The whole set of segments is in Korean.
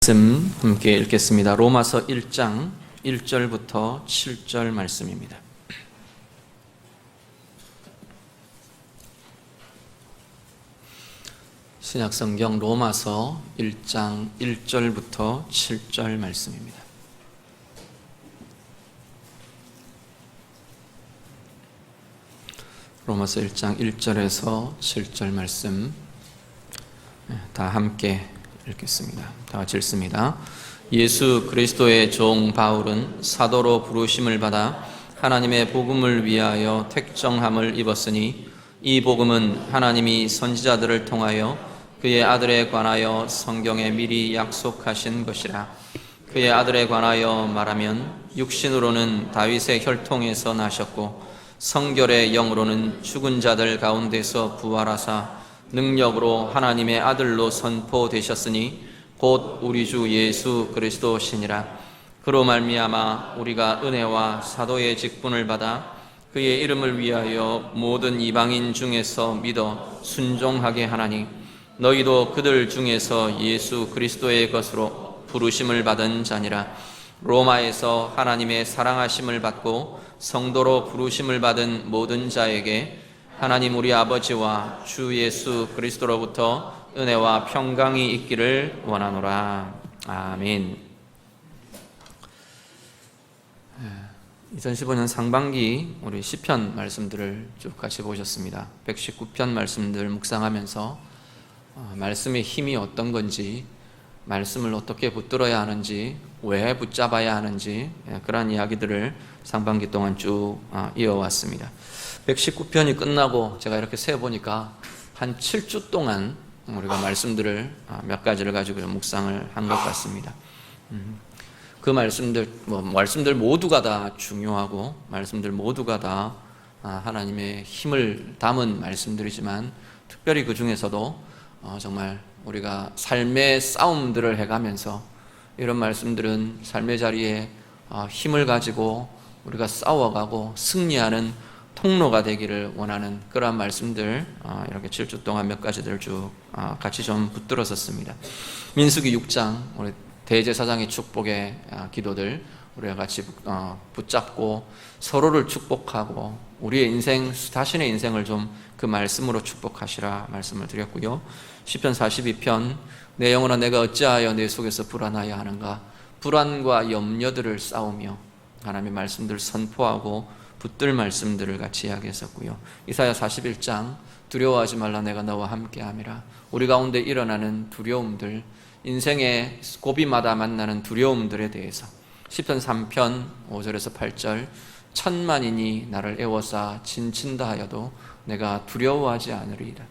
말씀 함께 읽겠습니다. 로마서 1장 1절부터 7절 말씀입니다. 신약성경 로마서 1장 1절부터 7절 말씀입니다. 로마서 1장 1절에서 7절 말씀 다 함께 읽겠습니다. 다 같이 읽습니다. 예수 그리스도의 종 바울은 사도로 부르심을 받아 하나님의 복음을 위하여 택정함을 입었으니 이 복음은 하나님이 선지자들을 통하여 그의 아들에 관하여 성경에 미리 약속하신 것이라. 그의 아들에 관하여 말하면 육신으로는 다윗의 혈통에서 나셨고 성결의 영으로는 죽은 자들 가운데서 부활하사 능력으로 하나님의 아들로 선포되셨으니 곧 우리 주 예수 그리스도시니라. 그로 말미암아 우리가 은혜와 사도의 직분을 받아 그의 이름을 위하여 모든 이방인 중에서 믿어 순종하게 하나니 너희도 그들 중에서 예수 그리스도의 것으로 부르심을 받은 자니라. 로마에서 하나님의 사랑하심을 받고 성도로 부르심을 받은 모든 자에게 하나님 우리 아버지와 주 예수 그리스도로부터 은혜와 평강이 있기를 원하노라. 아멘. 2015년 상반기 우리 시편 말씀들을 쭉 같이 보셨습니다. 119편 말씀들 묵상하면서 말씀의 힘이 어떤 건지, 말씀을 어떻게 붙들어야 하는지, 왜 붙잡아야 하는지 그런 이야기들을 상반기 동안 쭉 이어왔습니다. 119편이 끝나고 제가 이렇게 세어보니까 한 7주 동안 우리가 말씀들을 몇 가지를 가지고 묵상을 한 것 같습니다. 그 말씀들 모두가 다 중요하고 말씀들 모두가 다 하나님의 힘을 담은 말씀들이지만 특별히 그 중에서도 정말 우리가 삶의 싸움들을 해가면서 이런 말씀들은 삶의 자리에 힘을 가지고 우리가 싸워가고 승리하는 통로가 되기를 원하는 그러한 말씀들 이렇게 7주 동안 몇 가지들 쭉 같이 좀 붙들었었습니다. 민수기 6장 우리 대제사장의 축복의 기도들 우리가 같이 붙잡고 서로를 축복하고 우리의 인생, 자신의 인생을 좀 그 말씀으로 축복하시라 말씀을 드렸고요. 시편 42편 내 영혼아 내가 어찌하여 내 속에서 불안하여 하는가. 불안과 염려들을 싸우며 하나님의 말씀들을 선포하고 붙들 말씀들을 같이 이야기했었고요. 이사야 41장 두려워하지 말라 내가 너와 함께함이라. 우리 가운데 일어나는 두려움들, 인생의 고비마다 만나는 두려움들에 대해서 시편 3편 5절에서 8절 천만인이 나를 애워싸 진친다 하여도 내가 두려워하지 않으리이다.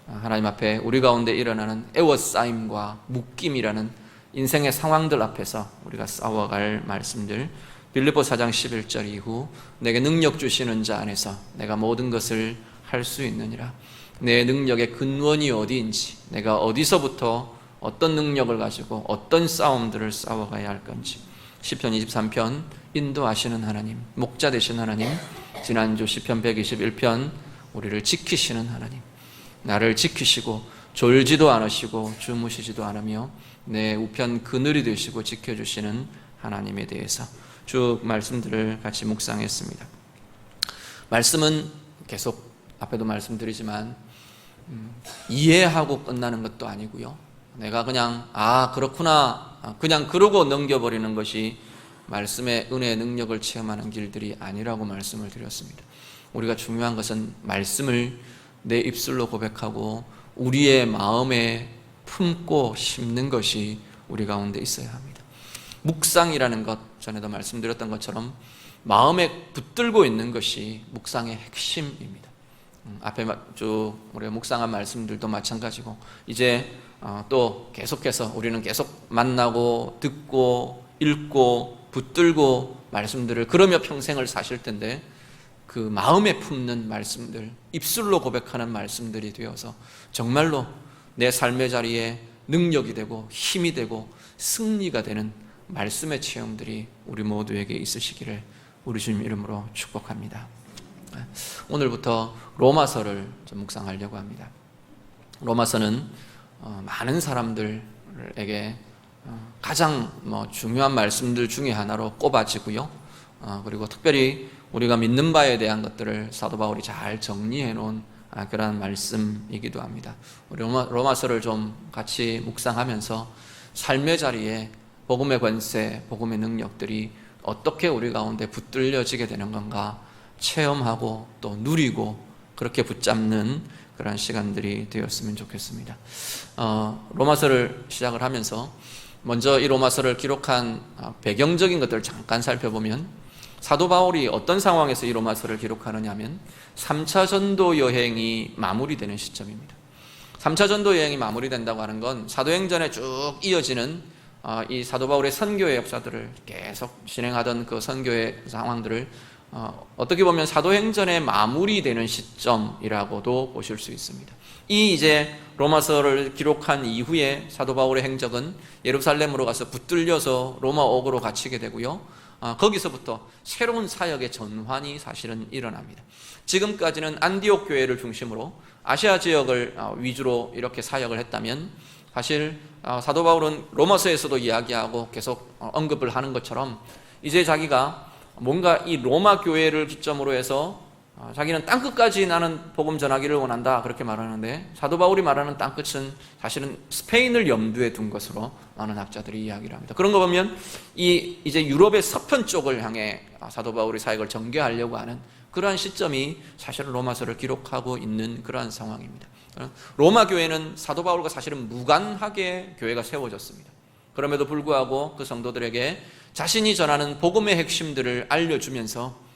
하나님 앞에 우리 가운데 일어나는 애워싸임과 묶임이라는 인생의 상황들 앞에서 우리가 싸워갈 말씀들, 빌립보 4장 11절 이후 내게 능력 주시는 자 안에서 내가 모든 것을 할 수 있느니라. 내 능력의 근원이 어디인지, 내가 어디서부터 어떤 능력을 가지고 어떤 싸움들을 싸워가야 할 건지, 시편 23편 인도하시는 하나님, 목자 되신 하나님, 지난주 시편 121편 우리를 지키시는 하나님, 나를 지키시고 졸지도 않으시고 주무시지도 않으며 내 우편 그늘이 되시고 지켜주시는 하나님에 대해서 쭉 말씀들을 같이 묵상했습니다. 말씀은 계속 앞에도 말씀드리지만 이해하고 끝나는 것도 아니고요. 내가 그냥 그렇구나 그냥 그러고 넘겨버리는 것이 말씀의 은혜의 능력을 체험하는 길들이 아니라고 말씀을 드렸습니다. 우리가 중요한 것은 말씀을 내 입술로 고백하고 우리의 마음에 품고 심는 것이 우리 가운데 있어야 합니다. 묵상이라는 것, 전에도 말씀드렸던 것처럼 마음에 붙들고 있는 것이 묵상의 핵심입니다. 앞에 쭉 우리가 묵상한 말씀들도 마찬가지고 이제 또 계속해서 우리는 계속 만나고 듣고 읽고 붙들고 말씀들을 그러며 평생을 사실 텐데 그 마음에 품는 말씀들, 입술로 고백하는 말씀들이 되어서 정말로 내 삶의 자리에 능력이 되고 힘이 되고 승리가 되는 말씀의 체험들이 우리 모두에게 있으시기를 우리 주님 이름으로 축복합니다. 오늘부터 로마서를 좀 묵상하려고 합니다. 로마서는 많은 사람들에게 가장 중요한 말씀들 중에 하나로 꼽아지고요. 그리고 특별히 우리가 믿는 바에 대한 것들을 사도 바울이 잘 정리해 놓은 그런 말씀이기도 합니다. 우리 로마서를 좀 같이 묵상하면서 삶의 자리에 복음의 권세, 복음의 능력들이 어떻게 우리 가운데 붙들려지게 되는 건가 체험하고 또 누리고 그렇게 붙잡는 그런 시간들이 되었으면 좋겠습니다. 로마서를 시작을 하면서 먼저 이 로마서를 기록한 배경적인 것들을 잠깐 살펴보면 사도 바울이 어떤 상황에서 이 로마서를 기록하느냐 하면 3차 전도 여행이 마무리되는 시점입니다. 3차 전도 여행이 마무리된다고 하는 건 사도행전에 쭉 이어지는 이 사도 바울의 선교의 역사들을 계속 진행하던 그 선교의 상황들을 어떻게 보면 사도행전의 마무리되는 시점이라고도 보실 수 있습니다. 이 이제 로마서를 기록한 이후에 사도 바울의 행적은 예루살렘으로 가서 붙들려서 로마 옥으로 갇히게 되고요. 거기서부터 새로운 사역의 전환이 사실은 일어납니다. 지금까지는 안디옥 교회를 중심으로 아시아 지역을 위주로 이렇게 사역을 했다면 사실 사도 바울은 로마서에서도 이야기하고 계속 언급을 하는 것처럼 이제 자기가 뭔가 이 로마 교회를 기점으로 해서 자기는 땅끝까지 나는 복음 전하기를 원한다 그렇게 말하는데 사도 바울이 말하는 땅끝은 사실은 스페인을 염두에 둔 것으로 많은 학자들이 이야기를 합니다. 그런 거 보면 이제 유럽의 서편 쪽을 향해 사도 바울이 사역을 전개하려고 하는 그러한 시점이 사실은 로마서를 기록하고 있는 그러한 상황입니다. 로마 교회는 사도 바울과 사실은 무관하게 교회가 세워졌습니다. 그럼에도 불구하고 그 성도들에게 자신이 전하는 복음의 핵심들을 알려주면서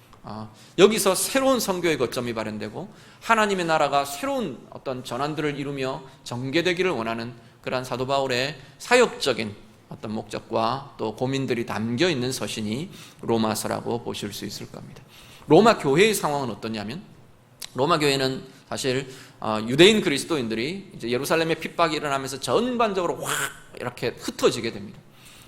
여기서 새로운 선교의 거점이 마련되고 하나님의 나라가 새로운 어떤 전환들을 이루며 전개되기를 원하는 그러한 사도 바울의 사역적인 어떤 목적과 또 고민들이 담겨 있는 서신이 로마서라고 보실 수 있을 겁니다. 로마 교회의 상황은 어떠냐면 로마 교회는 사실 유대인 그리스도인들이 이제 예루살렘에 핍박이 일어나면서 전반적으로 확 이렇게 흩어지게 됩니다.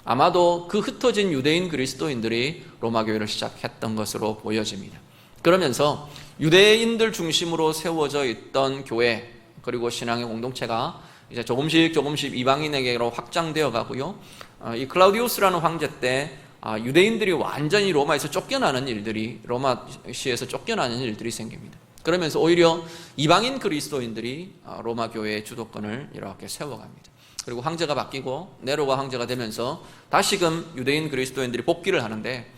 아마도 그 흩어진 유대인 그리스도인들이 로마 교회를 시작했던 것으로 보여집니다. 그러면서 유대인들 중심으로 세워져 있던 교회 그리고 신앙의 공동체가 이제 조금씩 이방인에게로 확장되어 가고요. 이 클라우디우스라는 황제 때 유대인들이 완전히 로마에서 쫓겨나는 일들이 로마시에서 쫓겨나는 일들이 생깁니다. 그러면서 오히려 이방인 그리스도인들이 로마 교회의 주도권을 이렇게 세워갑니다. 그리고 황제가 바뀌고 네로가 황제가 되면서 다시금 유대인 그리스도인들이 복귀를 하는데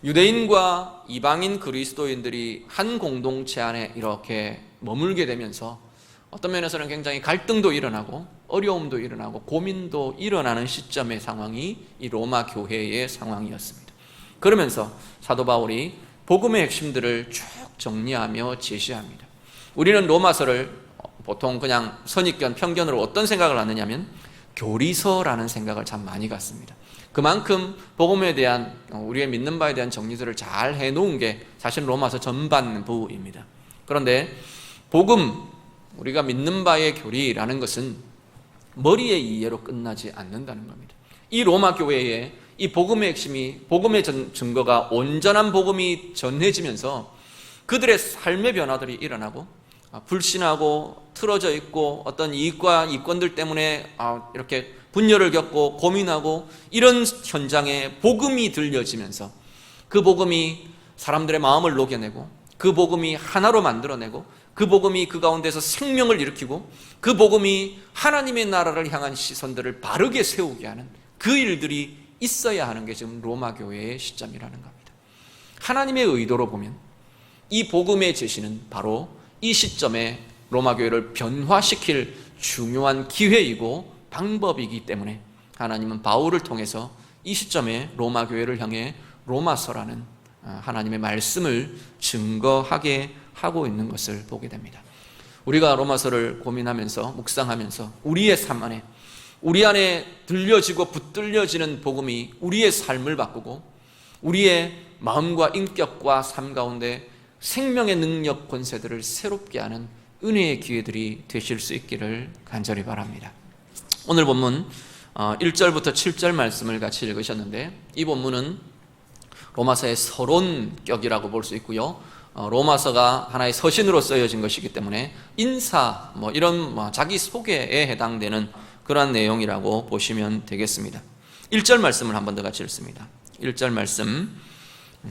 유대인과 이방인 그리스도인들이 한 공동체 안에 이렇게 머물게 되면서 어떤 면에서는 굉장히 갈등도 일어나고 어려움도 일어나고 고민도 일어나는 시점의 상황이 이 로마 교회의 상황이었습니다. 그러면서 사도 바울이 복음의 핵심들을 쭉 정리하며 제시합니다. 우리는 로마서를 보통 그냥 선입견, 편견으로 어떤 생각을 하느냐면 교리서라는 생각을 참 많이 갖습니다. 그만큼 복음에 대한 우리의 믿는 바에 대한 정리들을 잘 해놓은 게 사실 로마서 전반부입니다. 그런데 복음, 우리가 믿는 바의 교리라는 것은 머리의 이해로 끝나지 않는다는 겁니다. 이 로마 교회에 이 복음의 핵심이, 복음의 증거가 온전한 복음이 전해지면서 그들의 삶의 변화들이 일어나고 불신하고 틀어져 있고 어떤 이익과 이권들 때문에 이렇게 분열을 겪고 고민하고 이런 현장에 복음이 들려지면서 그 복음이 사람들의 마음을 녹여내고 그 복음이 하나로 만들어내고 그 복음이 그 가운데서 생명을 일으키고 그 복음이 하나님의 나라를 향한 시선들을 바르게 세우게 하는 그 일들이 있어야 하는 게 지금 로마 교회의 시점이라는 겁니다. 하나님의 의도로 보면 이 복음의 제시는 바로 이 시점에 로마 교회를 변화시킬 중요한 기회이고 방법이기 때문에 하나님은 바울을 통해서 이 시점에 로마 교회를 향해 로마서라는 하나님의 말씀을 증거하게 하고 있는 것을 보게 됩니다. 우리가 로마서를 고민하면서 묵상하면서 우리의 삶 안에 우리 안에 들려지고 붙들려지는 복음이 우리의 삶을 바꾸고 우리의 마음과 인격과 삶 가운데 생명의 능력 권세들을 새롭게 하는 은혜의 기회들이 되실 수 있기를 간절히 바랍니다. 오늘 본문 1절부터 7절 말씀을 같이 읽으셨는데 이 본문은 로마서의 서론격이라고 볼 수 있고요. 로마서가 하나의 서신으로 쓰여진 것이기 때문에 이런 자기 소개에 해당되는 그러한 내용이라고 보시면 되겠습니다. 1절 말씀을 한 번 더 같이 읽습니다. 1절 말씀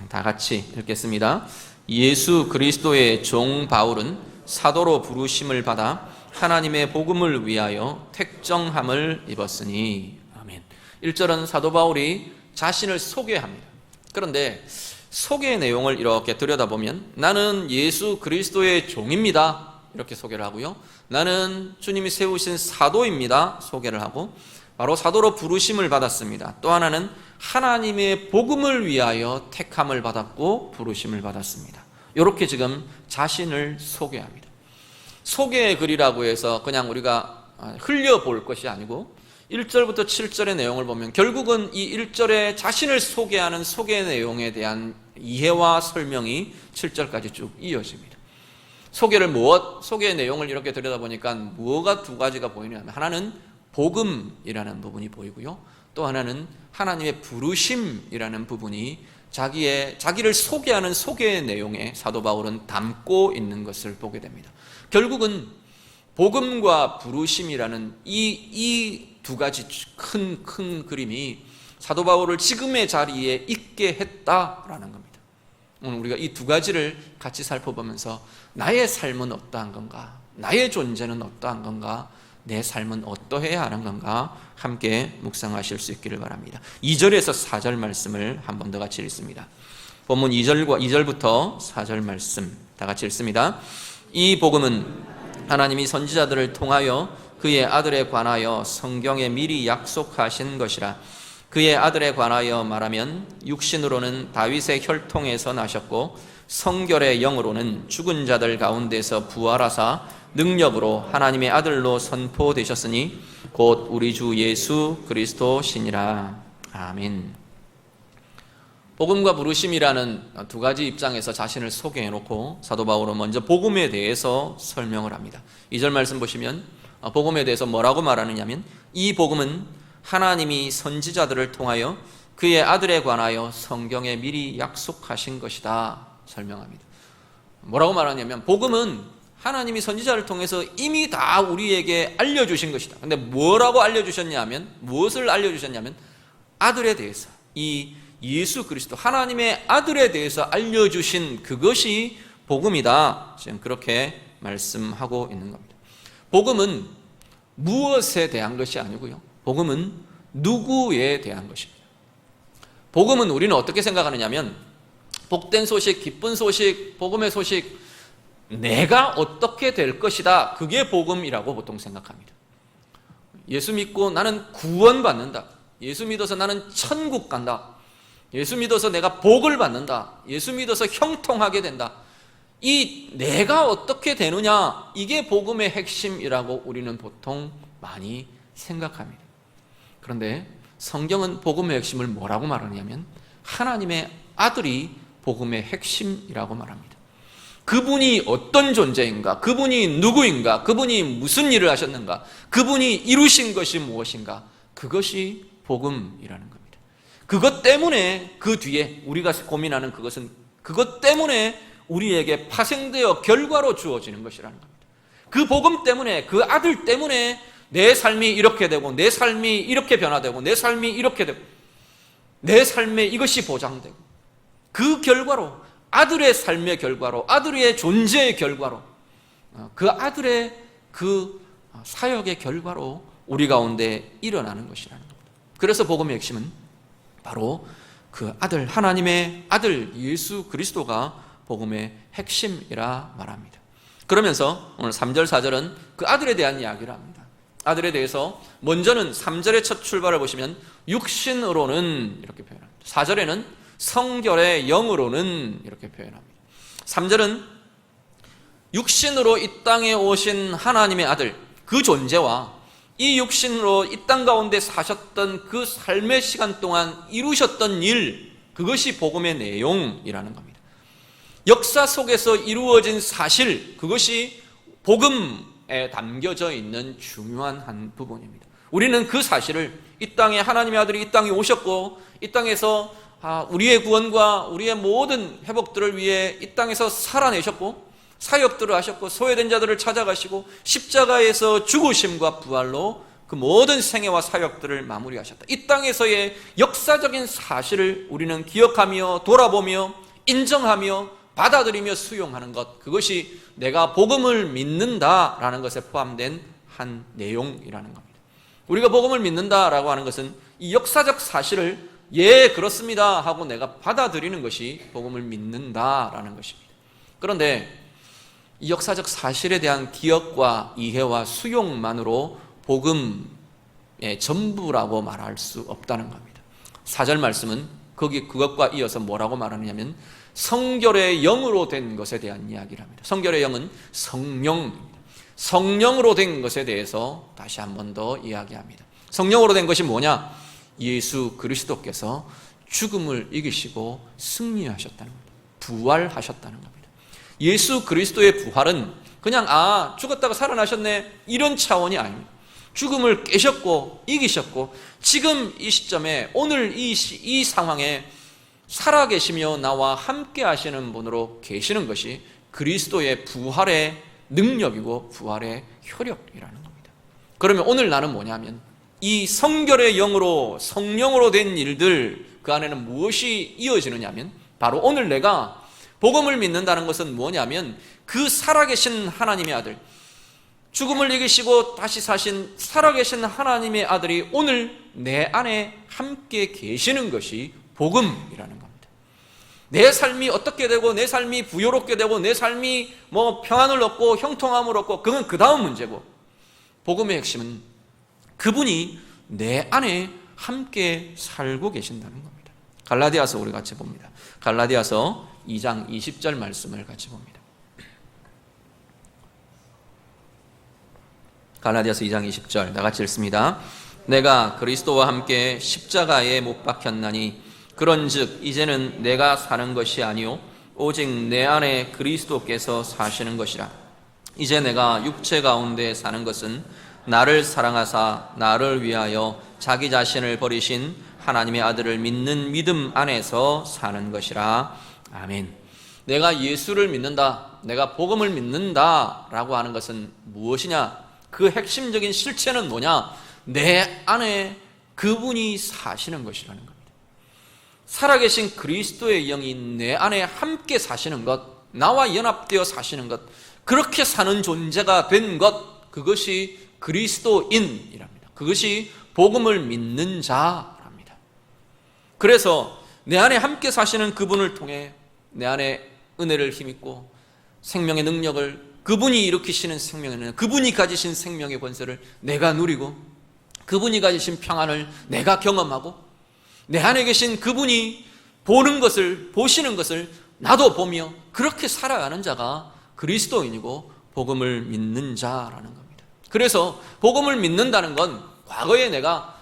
다 같이 읽겠습니다. 예수 그리스도의 종 바울은 사도로 부르심을 받아 하나님의 복음을 위하여 택정함을 입었으니. 아멘. 1절은 사도 바울이 자신을 소개합니다. 그런데 소개의 내용을 이렇게 들여다보면 나는 예수 그리스도의 종입니다, 이렇게 소개를 하고요, 나는 주님이 세우신 사도입니다, 소개를 하고, 바로 사도로 부르심을 받았습니다. 또 하나는 하나님의 복음을 위하여 택함을 받았고 부르심을 받았습니다. 이렇게 지금 자신을 소개합니다. 소개의 글이라고 해서 그냥 우리가 흘려볼 것이 아니고 1절부터 7절의 내용을 보면 결국은 이 1절에 자신을 소개하는 소개 내용에 대한 이해와 설명이 7절까지 쭉 이어집니다. 소개의 내용을 이렇게 들여다보니까 뭐가 두 가지가 보이냐면, 하나는 복음이라는 부분이 보이고요, 또 하나는 하나님의 부르심이라는 부분이 자기를 소개하는 소개의 내용에 사도 바울은 담고 있는 것을 보게 됩니다. 결국은 복음과 부르심이라는 이 두 가지 큰 그림이 사도 바울을 지금의 자리에 있게 했다라는 겁니다. 오늘 우리가 이 두 가지를 같이 살펴보면서 나의 삶은 어떠한 건가, 나의 존재는 어떠한 건가, 내 삶은 어떠해야 하는 건가 함께 묵상하실 수 있기를 바랍니다. 2절에서 4절 말씀을 한 번 더 같이 읽습니다. 본문 2절부터 4절 말씀 다 같이 읽습니다. 이 복음은 하나님이 선지자들을 통하여 그의 아들에 관하여 성경에 미리 약속하신 것이라. 그의 아들에 관하여 말하면 육신으로는 다윗의 혈통에서 나셨고 성결의 영으로는 죽은 자들 가운데서 부활하사 능력으로 하나님의 아들로 선포되셨으니 곧 우리 주 예수 그리스도시니라. 아멘. 복음과 부르심이라는 두 가지 입장에서 자신을 소개해놓고 사도 바울은 먼저 복음에 대해서 설명을 합니다. 2절 말씀 보시면 복음에 대해서 뭐라고 말하느냐면, 이 복음은 하나님이 선지자들을 통하여 그의 아들에 관하여 성경에 미리 약속하신 것이다 설명합니다. 뭐라고 말하냐면, 복음은 하나님이 선지자를 통해서 이미 다 우리에게 알려주신 것이다. 근데 뭐라고 알려주셨냐면, 무엇을 알려주셨냐면 아들에 대해서, 이 예수 그리스도 하나님의 아들에 대해서 알려주신 그것이 복음이다, 지금 그렇게 말씀하고 있는 겁니다. 복음은 무엇에 대한 것이 아니고요, 복음은 누구에 대한 것입니다. 복음은 우리는 어떻게 생각하느냐면, 복된 소식, 기쁜 소식, 복음의 소식, 내가 어떻게 될 것이다, 그게 복음이라고 보통 생각합니다. 예수 믿고 나는 구원받는다, 예수 믿어서 나는 천국 간다, 예수 믿어서 내가 복을 받는다, 예수 믿어서 형통하게 된다, 이 내가 어떻게 되느냐, 이게 복음의 핵심이라고 우리는 보통 많이 생각합니다. 그런데 성경은 복음의 핵심을 뭐라고 말하냐면, 하나님의 아들이 복음의 핵심이라고 말합니다. 그분이 어떤 존재인가, 그분이 누구인가, 그분이 무슨 일을 하셨는가, 그분이 이루신 것이 무엇인가, 그것이 복음이라는 겁니다. 그것 때문에 그 뒤에 우리가 고민하는 그것은 그것 때문에 우리에게 파생되어 결과로 주어지는 것이라는 겁니다. 그 복음 때문에, 그 아들 때문에 내 삶이 이렇게 되고, 내 삶이 이렇게 변화되고, 내 삶이 이렇게 되고, 내 삶에 이것이 보장되고, 그 결과로, 아들의 삶의 결과로, 아들의 존재의 결과로, 그 아들의 그 사역의 결과로 우리 가운데 일어나는 것이라는 겁니다. 그래서 복음의 핵심은 바로 그 아들, 하나님의 아들 예수 그리스도가 복음의 핵심이라 말합니다. 그러면서 오늘 3절 4절은 그 아들에 대한 이야기를 합니다. 아들에 대해서 먼저는 3절의 첫 출발을 보시면 육신으로는 이렇게 표현합니다. 4절에는 성결의 영으로는 이렇게 표현합니다. 3절은 육신으로 이 땅에 오신 하나님의 아들, 그 존재와 이 육신으로 이 땅 가운데 사셨던 그 삶의 시간 동안 이루셨던 일, 그것이 복음의 내용이라는 겁니다. 역사 속에서 이루어진 사실, 그것이 복음에 담겨져 있는 중요한 한 부분입니다. 우리는 그 사실을, 이 땅에 하나님의 아들이 이 땅에 오셨고, 이 땅에서 우리의 구원과 우리의 모든 회복들을 위해 이 땅에서 살아내셨고, 사역들을 하셨고, 소외된 자들을 찾아가시고, 십자가에서 죽으심과 부활로 그 모든 생애와 사역들을 마무리하셨다. 이 땅에서의 역사적인 사실을 우리는 기억하며 돌아보며 인정하며 받아들이며 수용하는 것, 그것이 내가 복음을 믿는다라는 것에 포함된 한 내용이라는 겁니다. 우리가 복음을 믿는다라고 하는 것은 이 역사적 사실을 예 그렇습니다 하고 내가 받아들이는 것이 복음을 믿는다라는 것입니다. 그런데 이 역사적 사실에 대한 기억과 이해와 수용만으로 복음의 전부라고 말할 수 없다는 겁니다. 4절 말씀은 그것과 이어서 뭐라고 말하느냐면 성결의 영으로 된 것에 대한 이야기를 합니다. 성결의 영은 성령입니다. 성령으로 된 것에 대해서 다시 한 번 더 이야기합니다. 성령으로 된 것이 뭐냐? 예수 그리스도께서 죽음을 이기시고 승리하셨다는 겁니다. 부활하셨다는 겁니다. 예수 그리스도의 부활은 그냥 죽었다가 살아나셨네 이런 차원이 아닙니다. 죽음을 깨셨고 이기셨고 지금 이 시점에 오늘 이 상황에 살아계시며 나와 함께 하시는 분으로 계시는 것이 그리스도의 부활의 능력이고 부활의 효력이라는 겁니다. 그러면 오늘 나는 뭐냐면 이 성결의 영으로 성령으로 된 일들, 그 안에는 무엇이 이어지느냐면 바로 오늘 내가 복음을 믿는다는 것은 뭐냐면 그 살아계신 하나님의 아들, 죽음을 이기시고 다시 사신 살아계신 하나님의 아들이 오늘 내 안에 함께 계시는 것이 복음이라는 겁니다. 내 삶이 어떻게 되고 내 삶이 부요롭게 되고 내 삶이 평안을 얻고 형통함을 얻고 그건 그 다음 문제고, 복음의 핵심은 그분이 내 안에 함께 살고 계신다는 겁니다. 갈라디아서 우리 같이 봅니다. 갈라디아서 2장 20절 말씀을 같이 봅니다. 갈라디아서 2장 20절 다 같이 읽습니다. 내가 그리스도와 함께 십자가에 못 박혔나니 그런즉 이제는 내가 사는 것이 아니요 오직 내 안에 그리스도께서 사시는 것이라. 이제 내가 육체 가운데 사는 것은 나를 사랑하사 나를 위하여 자기 자신을 버리신 하나님의 아들을 믿는 믿음 안에서 사는 것이라. 아멘. 내가 예수를 믿는다, 내가 복음을 믿는다라고 하는 것은 무엇이냐? 그 핵심적인 실체는 뭐냐? 내 안에 그분이 사시는 것이라는 겁니다. 살아계신 그리스도의 영이 내 안에 함께 사시는 것, 나와 연합되어 사시는 것, 그렇게 사는 존재가 된 것, 그것이 그리스도인이랍니다. 그것이 복음을 믿는 자랍니다. 그래서 내 안에 함께 사시는 그분을 통해 내 안에 은혜를 힘입고 생명의 능력을, 그분이 일으키시는 생명의 능력, 그분이 가지신 생명의 권세를 내가 누리고 그분이 가지신 평안을 내가 경험하고 내 안에 계신 그분이 보시는 것을 나도 보며 그렇게 살아가는 자가 그리스도인이고 복음을 믿는 자라는 겁니다. 그래서 복음을 믿는다는 건 과거에 내가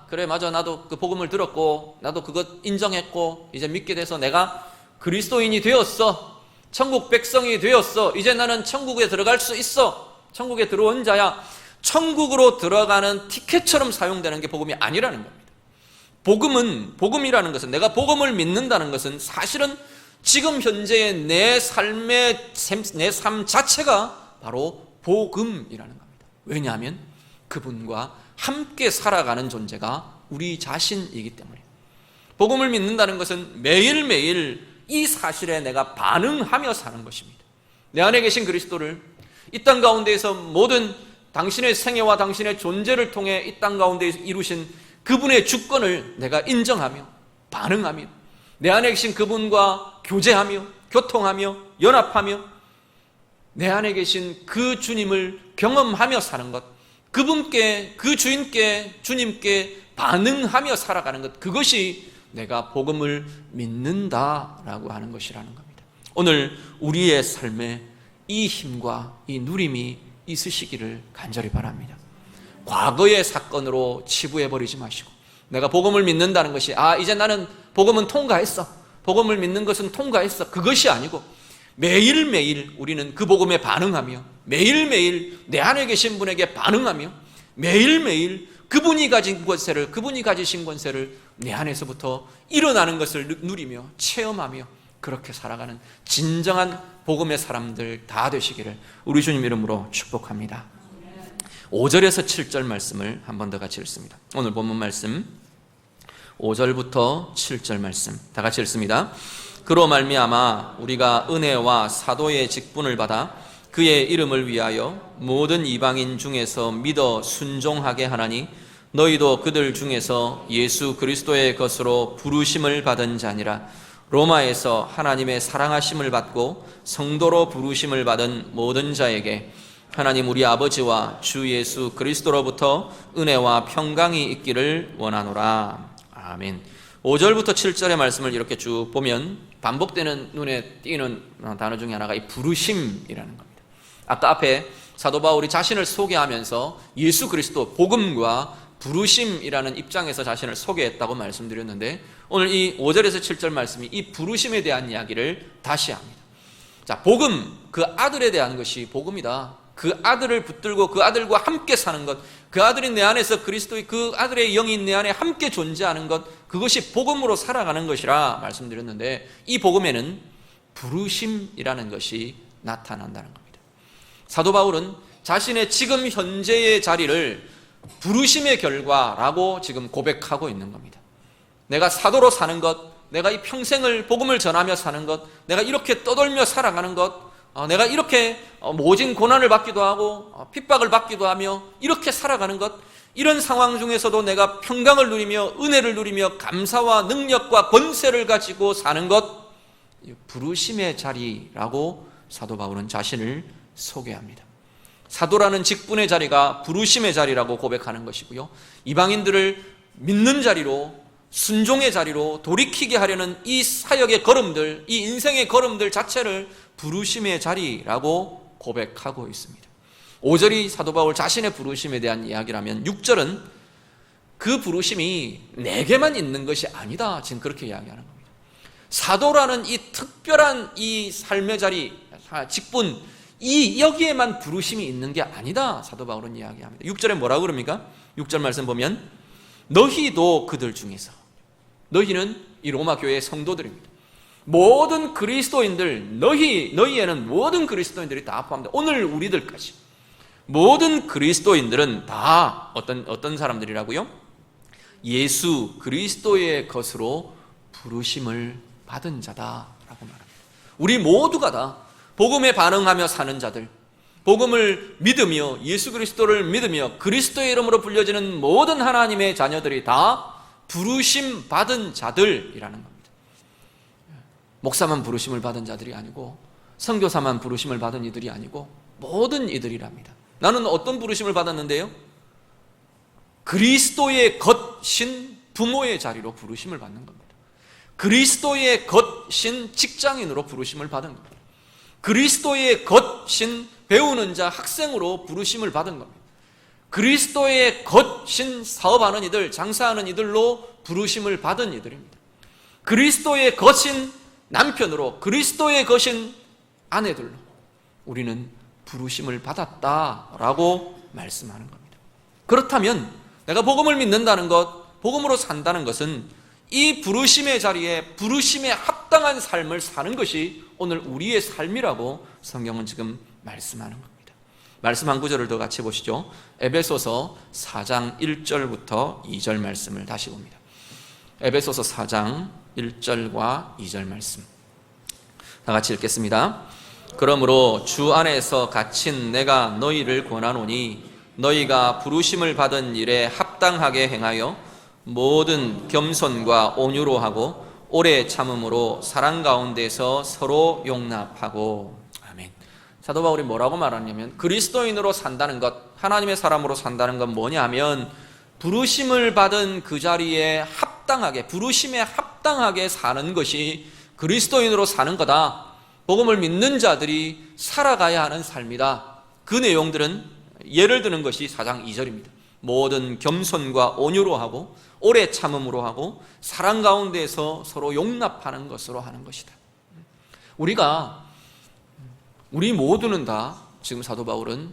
그래 맞아 나도 그 복음을 들었고 나도 그것 인정했고 이제 믿게 돼서 내가 그리스도인이 되었어, 천국 백성이 되었어, 이제 나는 천국에 들어갈 수 있어, 천국에 들어온 자야, 천국으로 들어가는 티켓처럼 사용되는 게 복음이 아니라는 겁니다. 복음이라는 것은, 내가 복음을 믿는다는 것은 사실은 지금 현재의 내 삶 자체가 바로 복음이라는 겁니다. 왜냐하면 그분과 함께 살아가는 존재가 우리 자신이기 때문에. 복음을 믿는다는 것은 매일매일 이 사실에 내가 반응하며 사는 것입니다. 내 안에 계신 그리스도를 이 땅 가운데에서 모든 당신의 생애와 당신의 존재를 통해 이 땅 가운데 이루신 그분의 주권을 내가 인정하며 반응하며 내 안에 계신 그분과 교제하며 교통하며 연합하며 내 안에 계신 그 주님을 경험하며 사는 것, 그분께, 그 주인께, 주님께 반응하며 살아가는 것, 그것이 내가 복음을 믿는다라고 하는 것이라는 겁니다. 오늘 우리의 삶에 이 힘과 이 누림이 있으시기를 간절히 바랍니다. 과거의 사건으로 치부해버리지 마시고 내가 복음을 믿는다는 것이 이제 나는 복음은 통과했어, 복음을 믿는 것은 통과했어, 그것이 아니고 매일매일 우리는 그 복음에 반응하며 매일매일 내 안에 계신 분에게 반응하며 매일매일 그분이 가진 권세를, 그분이 가지신 권세를 내 안에서부터 일어나는 것을 누리며 체험하며 그렇게 살아가는 진정한 복음의 사람들 다 되시기를 우리 주님 이름으로 축복합니다. 5절에서 7절 말씀을 한 번 더 같이 읽습니다. 오늘 본문 말씀 5절부터 7절 말씀 다 같이 읽습니다. 그로 말미암아 우리가 은혜와 사도의 직분을 받아 그의 이름을 위하여 모든 이방인 중에서 믿어 순종하게 하나니 너희도 그들 중에서 예수 그리스도의 것으로 부르심을 받은 자니라. 로마에서 하나님의 사랑하심을 받고 성도로 부르심을 받은 모든 자에게 하나님 우리 아버지와 주 예수 그리스도로부터 은혜와 평강이 있기를 원하노라. 아멘. 5절부터 7절의 말씀을 이렇게 쭉 보면 반복되는 눈에 띄는 단어 중에 하나가 이 부르심이라는 겁니다. 아까 앞에 사도 바울이 자신을 소개하면서 예수 그리스도 복음과 부르심이라는 입장에서 자신을 소개했다고 말씀드렸는데 오늘 이 5절에서 7절 말씀이 이 부르심에 대한 이야기를 다시 합니다. 자, 복음, 그 아들에 대한 것이 복음이다. 그 아들을 붙들고 그 아들과 함께 사는 것, 그 아들이 내 안에서 그리스도의 그 아들의 영이 내 안에 함께 존재하는 것, 그것이 복음으로 살아가는 것이라 말씀드렸는데 이 복음에는 부르심이라는 것이 나타난다는 겁니다. 사도 바울은 자신의 지금 현재의 자리를 부르심의 결과라고 지금 고백하고 있는 겁니다. 내가 사도로 사는 것, 내가 이 평생을 복음을 전하며 사는 것, 내가 이렇게 떠돌며 살아가는 것, 내가 이렇게 모진 고난을 받기도 하고 핍박을 받기도 하며 이렇게 살아가는 것, 이런 상황 중에서도 내가 평강을 누리며 은혜를 누리며 감사와 능력과 권세를 가지고 사는 것, 부르심의 자리라고 사도 바울은 자신을 소개합니다. 사도라는 직분의 자리가 부르심의 자리라고 고백하는 것이고요, 이방인들을 믿는 자리로, 순종의 자리로 돌이키게 하려는 이 사역의 걸음들, 이 인생의 걸음들 자체를 부르심의 자리라고 고백하고 있습니다. 5절이 사도 바울 자신의 부르심에 대한 이야기라면 6절은 그 부르심이 내게만 있는 것이 아니다, 지금 그렇게 이야기하는 겁니다. 사도라는 이 특별한 이 삶의 자리, 직분, 여기에만 부르심이 있는 게 아니다, 사도 바울은 이야기합니다. 6절에 뭐라고 그럽니까? 6절 말씀 보면 너희도 그들 중에서, 너희는 이 로마 교회의 성도들입니다. 모든 그리스도인들, 너희에는 모든 그리스도인들이 다 포함됩니다. 오늘 우리들까지 모든 그리스도인들은 다 어떤 사람들이라고요? 예수 그리스도의 것으로 부르심을 받은 자다라고 말합니다. 우리 모두가 다 복음에 반응하며 사는 자들, 복음을 믿으며 예수 그리스도를 믿으며 그리스도의 이름으로 불려지는 모든 하나님의 자녀들이 다 부르심 받은 자들이라는 겁니다. 목사만 부르심을 받은 자들이 아니고, 선교사만 부르심을 받은 이들이 아니고 모든 이들이랍니다. 나는 어떤 부르심을 받았는데요? 그리스도의 것신 부모의 자리로 부르심을 받는 겁니다. 그리스도의 것신 직장인으로 부르심을 받은 겁니다. 그리스도의 것신 배우는 자, 학생으로 부르심을 받은 겁니다. 그리스도의 것신 사업하는 이들, 장사하는 이들로 부르심을 받은 이들입니다. 그리스도의 것인 남편으로, 그리스도의 것인 아내들로 우리는 부르심을 받았다라고 말씀하는 겁니다. 그렇다면 내가 복음을 믿는다는 것, 복음으로 산다는 것은 이 부르심의 자리에 부르심에 합당한 삶을 사는 것이 오늘 우리의 삶이라고 성경은 지금 말씀하는 겁니다. 말씀 한 구절을 더 같이 보시죠. 에베소서 4장 1절부터 2절 말씀을 다시 봅니다. 에베소서 4장 1절과 2절 말씀 다 같이 읽겠습니다. 그러므로 주 안에서 갇힌 내가 너희를 권하노니 너희가 부르심을 받은 일에 합당하게 행하여 모든 겸손과 온유로 하고 오래 참음으로 사랑 가운데서 서로 용납하고. 아멘. 사도 바울이 뭐라고 말하냐면 그리스도인으로 산다는 것, 하나님의 사람으로 산다는 건 뭐냐 하면 부르심을 받은 그 자리에 합당하게, 부르심에 합당하게 사는 것이 그리스도인으로 사는 거다. 복음을 믿는 자들이 살아가야 하는 삶이다. 그 내용들은 예를 드는 것이 4장 2절입니다. 모든 겸손과 온유로 하고 오래 참음으로 하고 사랑 가운데서 서로 용납하는 것으로 하는 것이다. 우리 모두는 다 지금 사도 바울은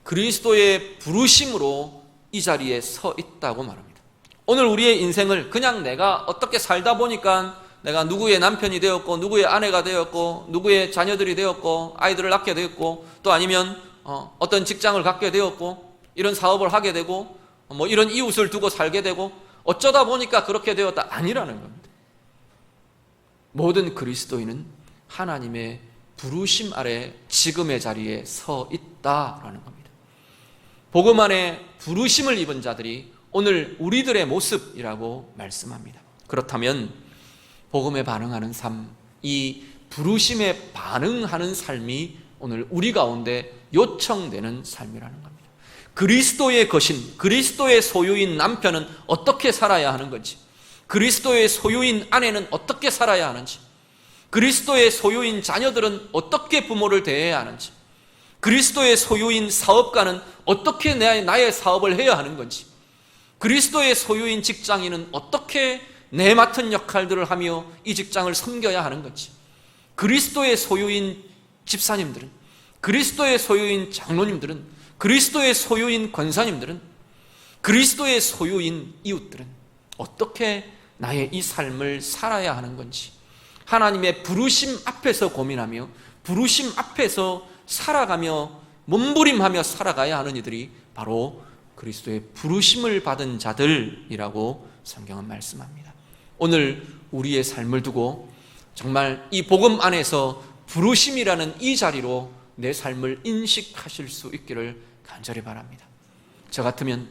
그리스도의 부르심으로 이 자리에 서 있다고 말합니다. 오늘 우리의 인생을 그냥 내가 어떻게 살다 보니까 내가 누구의 남편이 되었고 누구의 아내가 되었고 누구의 자녀들이 되었고 아이들을 낳게 되었고 또 아니면 어떤 직장을 갖게 되었고 이런 사업을 하게 되고 뭐 이런 이웃을 두고 살게 되고 어쩌다 보니까 그렇게 되었다, 아니라는 겁니다. 모든 그리스도인은 하나님의 부르심 아래 지금의 자리에 서 있다라는 겁니다. 복음 안에 부르심을 입은 자들이 오늘 우리들의 모습이라고 말씀합니다. 그렇다면 복음에 반응하는 삶, 이 부르심에 반응하는 삶이 오늘 우리 가운데 요청되는 삶이라는 겁니다. 그리스도의 거신, 그리스도의 소유인 남편은 어떻게 살아야 하는 건지, 그리스도의 소유인 아내는 어떻게 살아야 하는지, 그리스도의 소유인 자녀들은 어떻게 부모를 대해야 하는지, 그리스도의 소유인 사업가는 어떻게 나의 사업을 해야 하는 건지, 그리스도의 소유인 직장인은 어떻게 내 맡은 역할들을 하며 이 직장을 섬겨야 하는 건지, 그리스도의 소유인 집사님들은, 그리스도의 소유인 장로님들은, 그리스도의 소유인 권사님들은, 그리스도의 소유인 이웃들은 어떻게 나의 이 삶을 살아야 하는 건지, 하나님의 부르심 앞에서 고민하며 부르심 앞에서 살아가며 몸부림하며 살아가야 하는 이들이 바로 그리스도의 부르심을 받은 자들이라고 성경은 말씀합니다. 오늘 우리의 삶을 두고 정말 이 복음 안에서 부르심이라는 이 자리로 내 삶을 인식하실 수 있기를 간절히 바랍니다. 저 같으면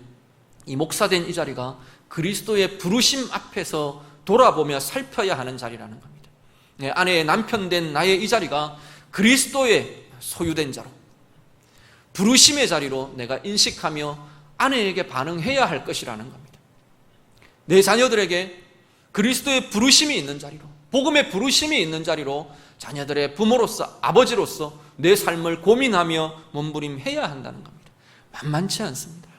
이 목사된 이 자리가 그리스도의 부르심 앞에서 돌아보며 살펴야 하는 자리라는 겁니다. 내 아내의 남편된 나의 이 자리가 그리스도의 소유된 자로, 부르심의 자리로 내가 인식하며 아내에게 반응해야 할 것이라는 겁니다. 내 자녀들에게 그리스도의 부르심이 있는 자리로, 복음의 부르심이 있는 자리로 자녀들의 부모로서, 아버지로서 내 삶을 고민하며 몸부림해야 한다는 겁니다. 만만치 않습니다.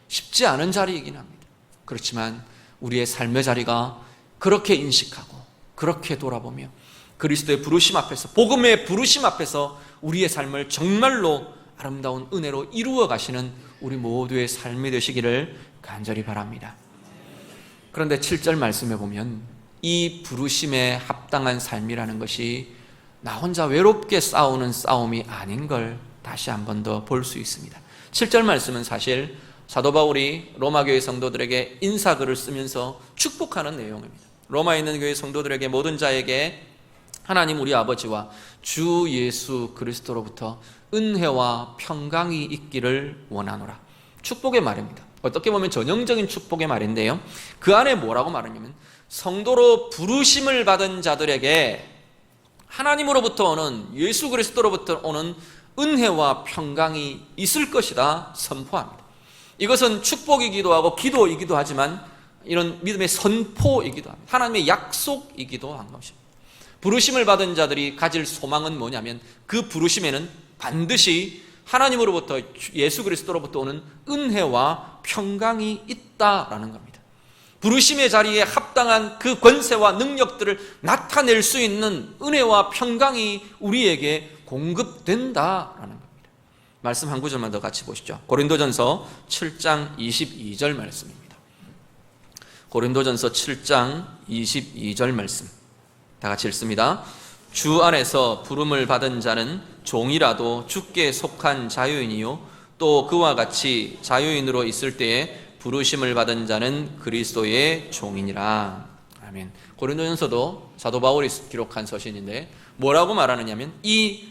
쉽지 않은 자리이긴 합니다. 그렇지만 우리의 삶의 자리가 그렇게 인식하고 그렇게 돌아보며 그리스도의 부르심 앞에서, 복음의 부르심 앞에서 우리의 삶을 정말로 아름다운 은혜로 이루어 가시는 우리 모두의 삶이 되시기를 간절히 바랍니다. 그런데 7절 말씀에 보면 이 부르심에 합당한 삶이라는 것이 나 혼자 외롭게 싸우는 싸움이 아닌 걸 다시 한 번 더 볼 수 있습니다. 7절 말씀은 사실 사도 바울이 로마 교회 성도들에게 인사글을 쓰면서 축복하는 내용입니다. 로마에 있는 교회 성도들에게, 모든 자에게 하나님 우리 아버지와 주 예수 그리스도로부터 은혜와 평강이 있기를 원하노라. 축복의 말입니다. 어떻게 보면 전형적인 축복의 말인데요, 그 안에 뭐라고 말하냐면 성도로 부르심을 받은 자들에게 하나님으로부터 오는, 예수 그리스도로부터 오는 은혜와 평강이 있을 것이다 선포합니다. 이것은 축복이기도 하고 기도이기도 하지만 이런 믿음의 선포이기도 합니다. 하나님의 약속이기도 한 것입니다. 부르심을 받은 자들이 가질 소망은 뭐냐면 그 부르심에는 반드시 하나님으로부터, 예수 그리스도로부터 오는 은혜와 평강이 있다라는 겁니다. 부르심의 자리에 합당한 그 권세와 능력들을 나타낼 수 있는 은혜와 평강이 우리에게 공급된다라는 겁니다. 말씀 한 구절만 더 같이 보시죠. 고린도전서 7장 22절 말씀입니다. 고린도전서 7장 22절 말씀 다 같이 읽습니다. 주 안에서 부름을 받은 자는 종이라도 주께 속한 자유인이요 또 그와 같이 자유인으로 있을 때에 부르심을 받은 자는 그리스도의 종이니라. 아멘. 고린도전서도 사도 바울이 기록한 서신인데 뭐라고 말하느냐면 이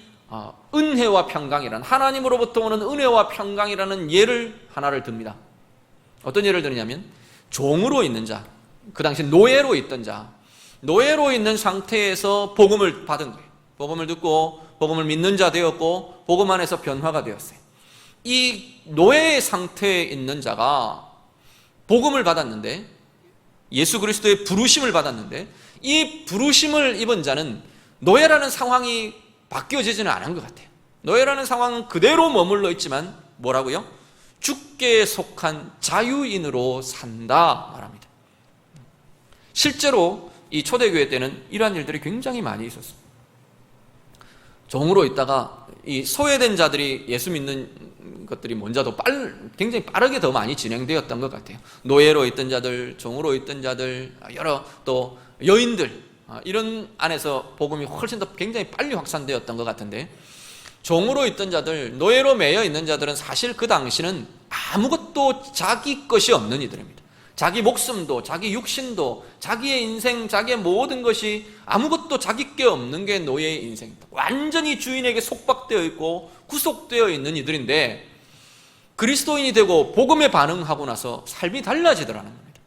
은혜와 평강이라는, 하나님으로부터 오는 은혜와 평강이라는 예를 하나를 듭니다. 어떤 예를 드느냐면 종으로 있는 자, 그 당시 노예로 있던 자, 노예로 있는 상태에서 복음을 받은 거예요. 복음을 듣고 복음을 믿는 자 되었고 복음 안에서 변화가 되었어요. 이 노예의 상태에 있는 자가 복음을 받았는데, 예수 그리스도의 부르심을 받았는데, 이 부르심을 입은 자는 노예라는 상황이 바뀌어지지는 않은 것 같아요. 노예라는 상황은 그대로 머물러 있지만 뭐라고요? 주께 속한 자유인으로 산다 말합니다. 실제로 이 초대교회 때는 이러한 일들이 굉장히 많이 있었습니다. 종으로 있다가 이 소외된 자들이 예수 믿는 것들이 먼저 굉장히 빠르게 더 많이 진행되었던 것 같아요. 노예로 있던 자들, 종으로 있던 자들, 여러 또 여인들, 이런 안에서 복음이 훨씬 더 굉장히 빨리 확산되었던 것 같은데, 종으로 있던 자들, 노예로 매여 있는 자들은 사실 그 당시는 아무것도 자기 것이 없는 이들입니다. 자기 목숨도, 자기 육신도, 자기의 인생, 자기의 모든 것이 아무것도 자기 게 없는 게 노예의 인생입니다. 완전히 주인에게 속박되어 있고 구속되어 있는 이들인데, 그리스도인이 되고 복음에 반응하고 나서 삶이 달라지더라는 겁니다.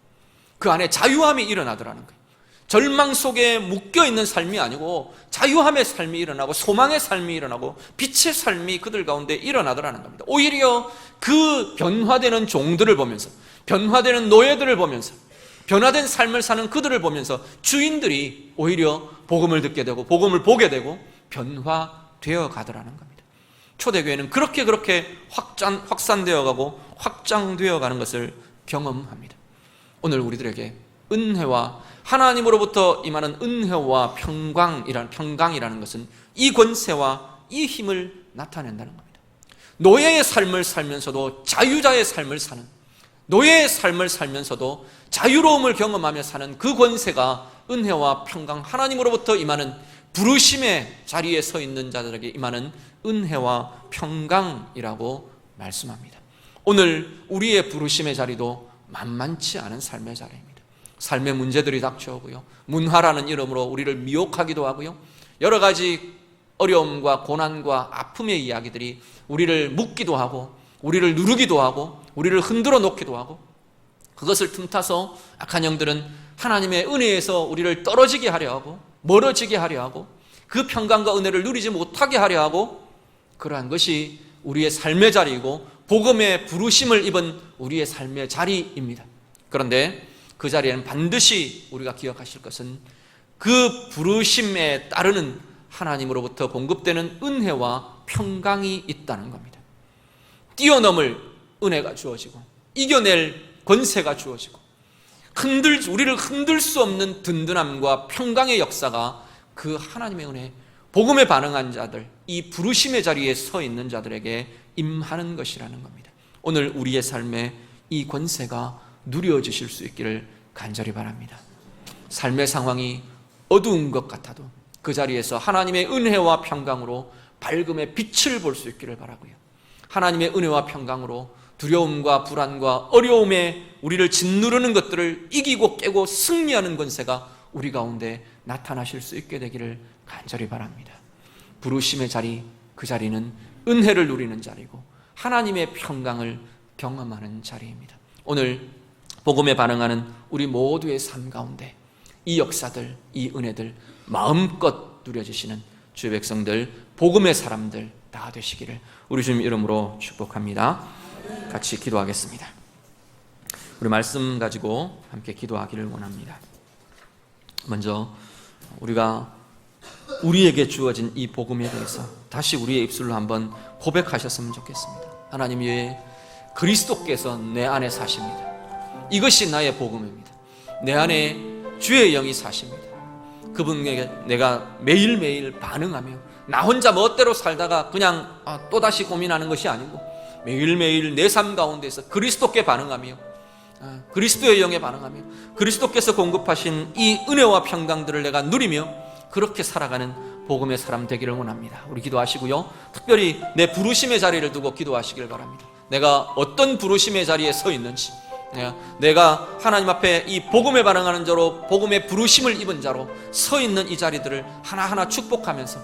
그 안에 자유함이 일어나더라는 거예요. 절망 속에 묶여있는 삶이 아니고 자유함의 삶이 일어나고 소망의 삶이 일어나고 빛의 삶이 그들 가운데 일어나더라는 겁니다. 오히려 그 변화되는 종들을 보면서, 변화되는 노예들을 보면서, 변화된 삶을 사는 그들을 보면서 주인들이 오히려 복음을 듣게 되고 복음을 보게 되고 변화되어 가더라는 겁니다. 초대교회는 그렇게 확산되어 가고 확장되어 가는 것을 경험합니다. 오늘 우리들에게 은혜와, 하나님으로부터 임하는 은혜와 평강이라는 것은 이 권세와 이 힘을 나타낸다는 겁니다. 노예의 삶을 살면서도 자유자의 삶을 사는, 노예의 삶을 살면서도 자유로움을 경험하며 사는 그 권세가 은혜와 평강, 하나님으로부터 임하는 부르심의 자리에 서 있는 자들에게 임하는 은혜와 평강이라고 말씀합니다. 오늘 우리의 부르심의 자리도 만만치 않은 삶의 자리입니다. 삶의 문제들이 닥쳐오고요, 문화라는 이름으로 우리를 미혹하기도 하고요, 여러 가지 어려움과 고난과 아픔의 이야기들이 우리를 묶기도 하고 우리를 누르기도 하고 우리를 흔들어 놓기도 하고, 그것을 틈타서 악한 영들은 하나님의 은혜에서 우리를 떨어지게 하려 하고 멀어지게 하려 하고 그 평강과 은혜를 누리지 못하게 하려 하고, 그러한 것이 우리의 삶의 자리이고 복음의 부르심을 입은 우리의 삶의 자리입니다. 그런데 그 자리에는 반드시 우리가 기억하실 것은 그 부르심에 따르는 하나님으로부터 공급되는 은혜와 평강이 있다는 겁니다. 뛰어넘을 은혜가 주어지고 이겨낼 권세가 주어지고 우리를 흔들 수 없는 든든함과 평강의 역사가 그 하나님의 은혜, 복음에 반응한 자들, 이 부르심의 자리에 서 있는 자들에게 임하는 것이라는 겁니다. 오늘 우리의 삶에 이 권세가 누려지실 수 있기를 간절히 바랍니다. 삶의 상황이 어두운 것 같아도 그 자리에서 하나님의 은혜와 평강으로 밝음의 빛을 볼 수 있기를 바라고요, 하나님의 은혜와 평강으로 두려움과 불안과 어려움에 우리를 짓누르는 것들을 이기고 깨고 승리하는 권세가 우리 가운데 나타나실 수 있게 되기를 간절히 바랍니다. 부르심의 자리, 그 자리는 은혜를 누리는 자리고 하나님의 평강을 경험하는 자리입니다. 오늘 복음에 반응하는 우리 모두의 삶 가운데 이 역사들, 이 은혜들 마음껏 누려지시는 주의 백성들, 복음의 사람들 다 되시기를 우리 주님 이름으로 축복합니다. 같이 기도하겠습니다. 우리 말씀 가지고 함께 기도하기를 원합니다. 먼저 우리가 우리에게 주어진 이 복음에 대해서 다시 우리의 입술로 한번 고백하셨으면 좋겠습니다. 하나님 위에 그리스도께서 내 안에 사십니다. 이것이 나의 복음입니다. 내 안에 주의 영이 사십니다. 그분에게 내가 매일매일 반응하며 나 혼자 멋대로 살다가 그냥 또다시 고민하는 것이 아니고 매일매일 내 삶 가운데서 그리스도께 반응하며 그리스도의 영에 반응하며 그리스도께서 공급하신 이 은혜와 평강들을 내가 누리며 그렇게 살아가는 복음의 사람 되기를 원합니다. 우리 기도하시고요, 특별히 내 부르심의 자리를 두고 기도하시길 바랍니다. 내가 어떤 부르심의 자리에 서 있는지, 내가 하나님 앞에 이 복음에 반응하는 자로, 복음의 부르심을 입은 자로 서 있는 이 자리들을 하나하나 축복하면서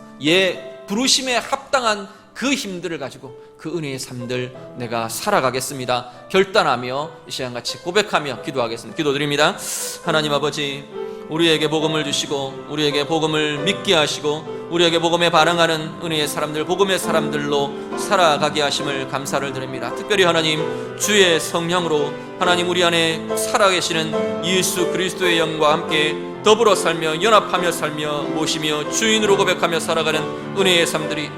부르심에 합당한 그 힘들을 가지고 그 은혜의 삶들 내가 살아가겠습니다 결단하며 이 시간같이 고백하며 기도하겠습니다. 기도드립니다. 하나님 아버지, 우리에게 복음을 주시고 우리에게 복음을 믿게 하시고 우리에게 복음에 반응하는 은혜의 사람들, 복음의 사람들로 살아가게 하심을 감사를 드립니다. 특별히 하나님, 주의 성령으로 하나님 우리 안에 살아계시는 예수 그리스도의 영과 함께 더불어 살며 연합하며 살며 모시며 주인으로 고백하며 살아가는 은혜의 삶들이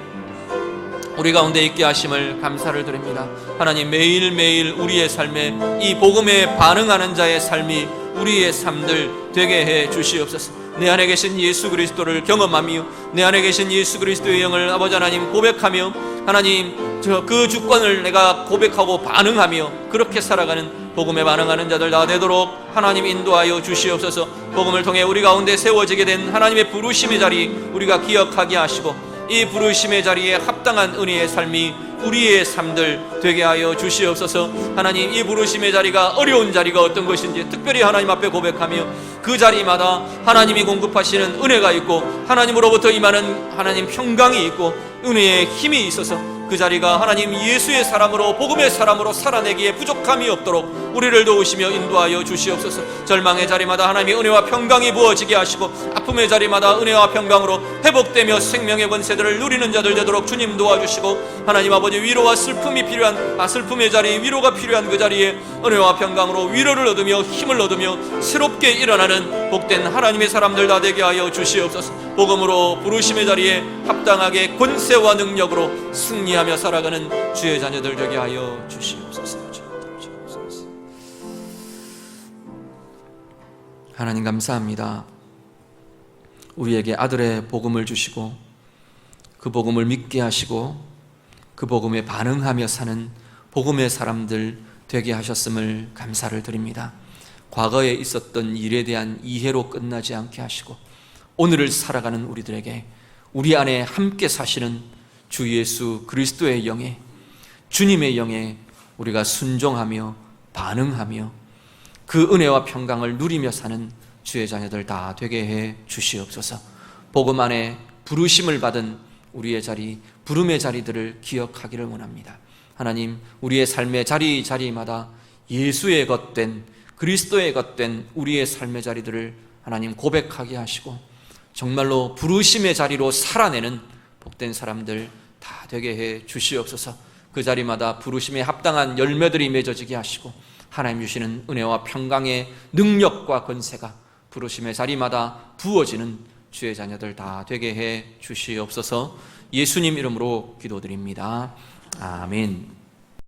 우리 가운데 있게 하심을 감사를 드립니다. 하나님, 매일매일 우리의 삶에 이 복음에 반응하는 자의 삶이 우리의 삶들 되게 해 주시옵소서. 내 안에 계신 예수 그리스도를 경험하며 내 안에 계신 예수 그리스도의 영을 아버지 하나님 고백하며 하나님 그 주권을 내가 고백하고 반응하며 그렇게 살아가는 복음에 반응하는 자들 다 되도록 하나님 인도하여 주시옵소서. 복음을 통해 우리 가운데 세워지게 된 하나님의 부르심의 자리 우리가 기억하게 하시고 이 부르심의 자리에 합당한 은혜의 삶이 우리의 삶들 되게 하여 주시옵소서. 하나님, 이 부르심의 자리가 어려운 자리가 어떤 것인지 특별히 하나님 앞에 고백하며 그 자리마다 하나님이 공급하시는 은혜가 있고 하나님으로부터 임하는 하나님 평강이 있고 은혜의 힘이 있어서 그 자리가 하나님 예수의 사람으로 복음의 사람으로 살아내기에 부족함이 없도록 우리를 도우시며 인도하여 주시옵소서. 절망의 자리마다 하나님의 은혜와 평강이 부어지게 하시고 아픔의 자리마다 은혜와 평강으로 회복되며 생명의 권세들을 누리는 자들 되도록 주님 도와주시고 하나님 아버지 위로와 슬픔이 필요한 슬픔의 자리 위로가 필요한 그 자리에 은혜와 평강으로 위로를 얻으며 힘을 얻으며 새롭게 일어나는 복된 하나님의 사람들 다 되게 하여 주시옵소서. 복음으로 부르심의 자리에 합당하게 권세와 능력으로 승리하며 살아가는 주의 자녀들 되게 하여 주시옵소서. 하나님 감사합니다. 우리에게 아들의 복음을 주시고 그 복음을 믿게 하시고 그 복음에 반응하며 사는 복음의 사람들 되게 하셨음을 감사를 드립니다. 과거에 있었던 일에 대한 이해로 끝나지 않게 하시고 오늘을 살아가는 우리들에게 우리 안에 함께 사시는 주 예수 그리스도의 영에 주님의 영에 우리가 순종하며 반응하며 그 은혜와 평강을 누리며 사는 주의 자녀들 다 되게 해 주시옵소서. 복음 안에 부르심을 받은 우리의 자리, 부름의 자리들을 기억하기를 원합니다. 하나님, 우리의 삶의 자리마다 예수의 것된 그리스도의 것된 우리의 삶의 자리들을 하나님 고백하게 하시고 정말로 부르심의 자리로 살아내는 복된 사람들 다 되게 해 주시옵소서. 그 자리마다 부르심에 합당한 열매들이 맺어지게 하시고 하나님 주시는 은혜와 평강의 능력과 권세가 부르심의 자리마다 부어지는 주의 자녀들 다 되게 해 주시옵소서. 예수님 이름으로 기도드립니다. 아멘.